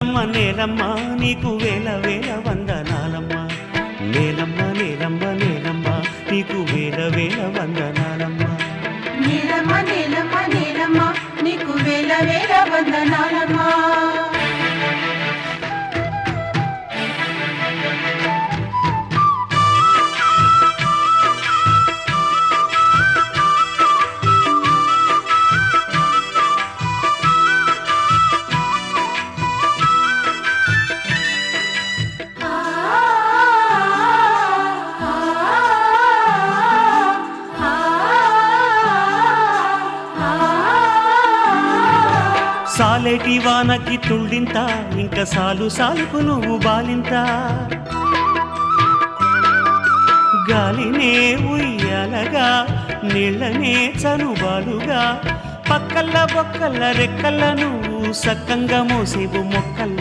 నేలమ్మ నీకు వేల వేల వందనాలమ్మ నేలమ్మ నేలమ్మ నేలమ్మ నీకు వేల వేల వందనాలమ్మ నేలమ్మ నేలమ్మ నేలమ్మ నీకు వేల వేల వందనాలమ్మ సాలేటి వానకి తుళ్ళింత ఇంక సాలు సాలుకు నువ్వు బాలింత గాలినే ఉయ్యాలగా నీళ్ళనే చనుబాలుగా పక్కల్ల బొక్కల్ల రెక్కల్ల నువ్వు సక్కంగా మోసేవు మొక్కల్ల